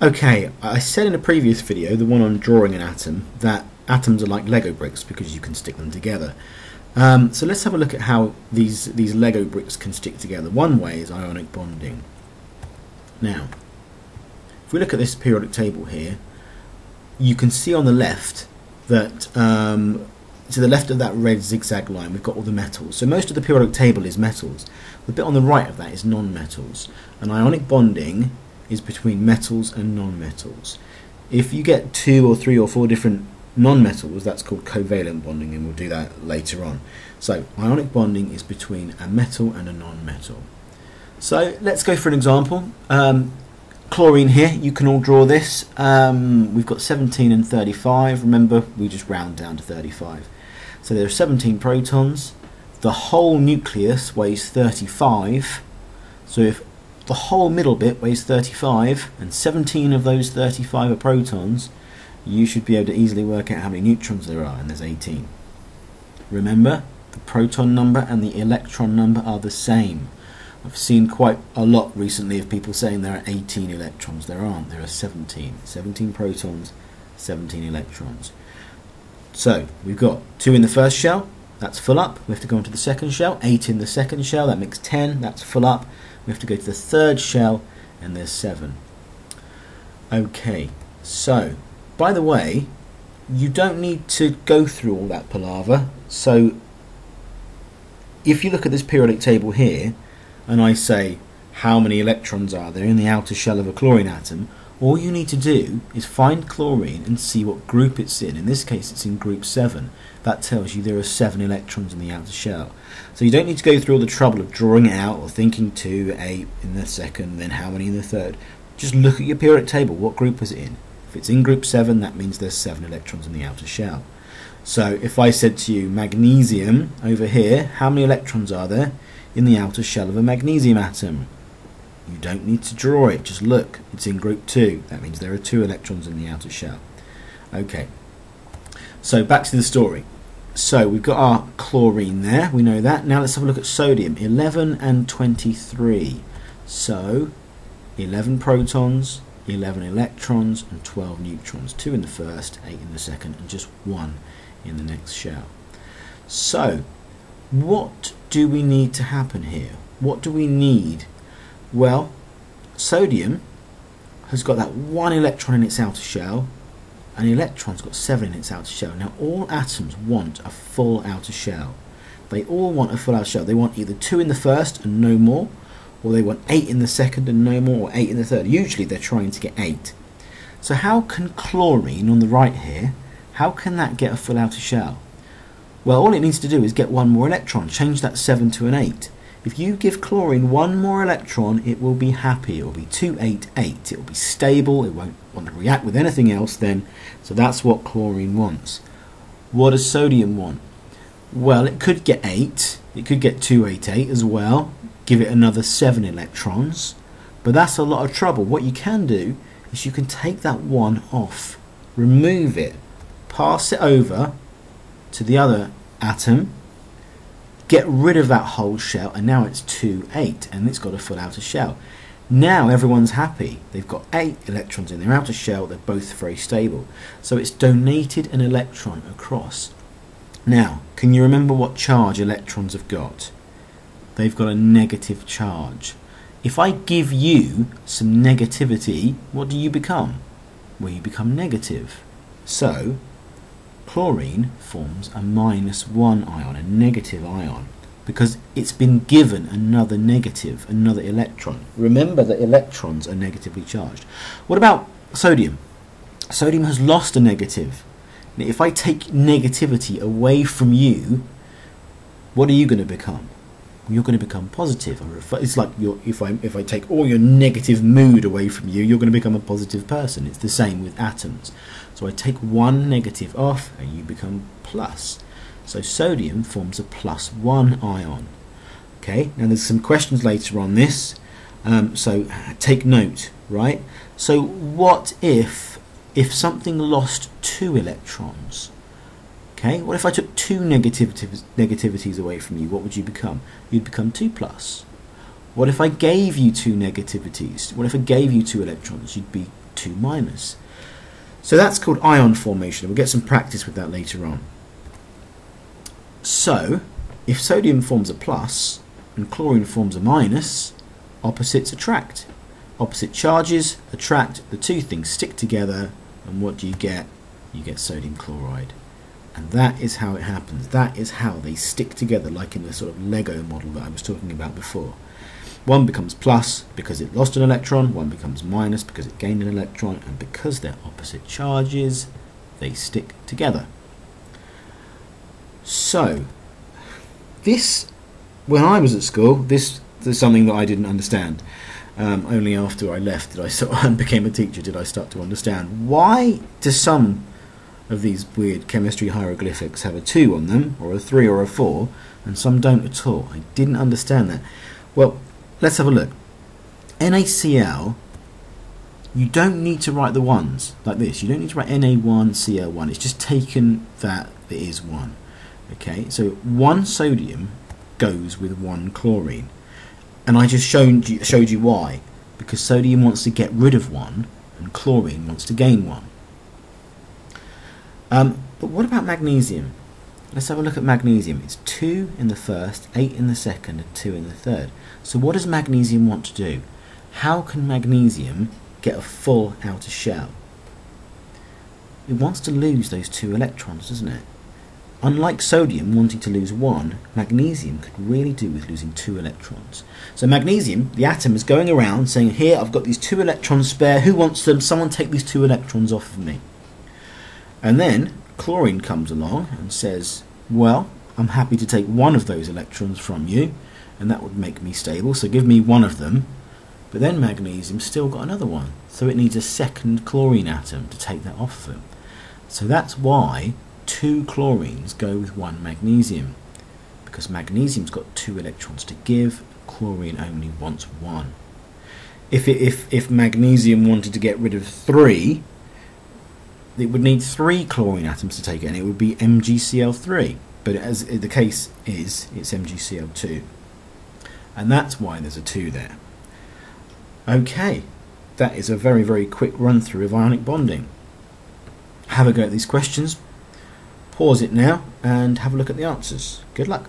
Okay, I said in a previous video, the one on drawing an atom, that atoms are like Lego bricks because you can stick them together. So let's have a look at how these Lego bricks can stick together. One way is ionic bonding. Now, if we look at this periodic table here, you can see on the left that to the left of that red zigzag line we've got all the metals. So most of the periodic table is metals. The bit on the right of that is non-metals. And ionic bonding is between metals and non-metals. If you get 2 or 3 or 4 different non-metals, that's called covalent bonding, and we'll do that later on. So ionic bonding is between a metal and a non-metal. So let's go for an example. Chlorine here, you can all draw this. We've got 17 and 35. Remember, we just round down to 35. So there are 17 protons. The whole nucleus weighs 35. So if the whole middle bit weighs 35 and 17 of those 35 are protons, you should be able to easily work out how many neutrons there are, and there's 18. Remember, the proton number and the electron number are the same. I've seen quite a lot recently of people saying there are 18 electrons. There aren't, there are 17. 17 protons, 17 electrons. So we've got 2 in the first shell, that's full up. We have to go on to the second shell, 8 in the second shell, that makes 10, that's full up. We have to go to the third shell, and there's 7. Okay, so by the way, you don't need to go through all that palaver. So if you look at this periodic table here, and I say how many electrons are there in the outer shell of a chlorine atom, all you need to do is find chlorine and see what group it's in. In this case it's in group 7. That tells you there are 7 electrons in the outer shell. So you don't need to go through all the trouble of drawing it out or thinking 2, 8 in the second, then how many in the third. Just look at your periodic table. What group is it in? If it's in group 7, that means there's 7 electrons in the outer shell. So if I said to you magnesium over here, how many electrons are there in the outer shell of a magnesium atom? You don't need to draw it, just look. It's in group 2. That means there are 2 electrons in the outer shell. Okay, so back to the story. So we've got our chlorine there, we know that. Now let's have a look at sodium. 11 and 23. So 11 protons, 11 electrons and 12 neutrons. 2 in the first, 8 in the second, and just 1 in the next shell. So what do we need to happen here? What do we need? Well, sodium has got that 1 electron in its outer shell, and the electron's got 7 in its outer shell. Now all atoms want a full outer shell. They all want a full outer shell. They want either 2 in the first and no more, or they want 8 in the second and no more, or 8 in the third. Usually they're trying to get 8. So how can chlorine on the right here, how can that get a full outer shell? Well, all it needs to do is get 1 more electron, change that 7 to an 8. If you give chlorine 1 more electron, it will be happy. It will be 2, 8, 8. It will be stable. It won't want to react with anything else then. So that's what chlorine wants. What does sodium want? Well, it could get 8. It could get 2, 8, 8 as well. Give it another 7 electrons. But that's a lot of trouble. What you can do is you can take that 1 off. Remove it. Pass it over to the other atom. Get rid of that whole shell, and now it's 2, 8, and it's got a full outer shell. Now everyone's happy. They've got 8 electrons in their outer shell. They're both very stable. So it's donated an electron across. Now, can you remember what charge electrons have got? They've got a negative charge. If I give you some negativity, what do you become? Well, you become negative. So chlorine forms a -1 ion, a negative ion, because it's been given another negative, another electron. Remember that electrons are negatively charged. What about sodium? Sodium has lost a negative. Now, if I take negativity away from you, what are you going to become? You're going to become positive. It's like if I take all your negative mood away from you, you're going to become a positive person. It's the same with atoms. So I take 1 negative off and you become plus. So sodium forms a +1 ion. Okay, now there's some questions later on this, so take note, right? So what if something lost 2 electrons? Okay, what if I took 2 negativities away from you? What would you become? You'd become 2 plus. What if I gave you 2 negativities? What if I gave you 2 electrons? You'd be 2 minus. So that's called ion formation. We'll get some practice with that later on. So if sodium forms a plus and chlorine forms a minus, opposites attract. Opposite charges attract, the two things stick together, and what do you get? You get sodium chloride. And that is how it happens. That is how they stick together, like in the sort of Lego model that I was talking about before. One becomes plus because it lost an electron, one becomes minus because it gained an electron, and because they're opposite charges, they stick together. So, this, when I was at school, this is something that I didn't understand. Only after I left did I sort of and became a teacher did I start to understand. Why do some of these weird chemistry hieroglyphics have a 2 on them, or a 3 or a 4, and some don't at all? I didn't understand that. Well, let's have a look. NaCl, you don't need to write the ones like this. You don't need to write Na1Cl1. It's just taken that it is 1. Okay, so 1 sodium goes with 1 chlorine. And I just showed you why. Because sodium wants to get rid of 1 and chlorine wants to gain 1. But what about magnesium? Let's have a look at magnesium. It's 2 in the first, 8 in the second, and 2 in the third. So what does magnesium want to do? How can magnesium get a full outer shell? It wants to lose those 2 electrons, doesn't it? Unlike sodium wanting to lose 1, magnesium could really do with losing 2 electrons. So magnesium, the atom, is going around saying, here, I've got these 2 electrons spare, who wants them? Someone take these 2 electrons off of me. And then chlorine comes along and says, well, I'm happy to take 1 of those electrons from you, and that would make me stable, so give me 1 of them. But then magnesium's still got another one, so it needs a second chlorine atom to take that off of them. So that's why 2 chlorines go with 1 magnesium, because magnesium's got 2 electrons to give, chlorine only wants 1. If magnesium wanted to get rid of 3, it would need 3 chlorine atoms to take it, and it would be MgCl3. But as the case is, it's MgCl2. And that's why there's a 2 there. Okay, that is a very, very quick run through of ionic bonding. Have a go at these questions. Pause it now and have a look at the answers. Good luck.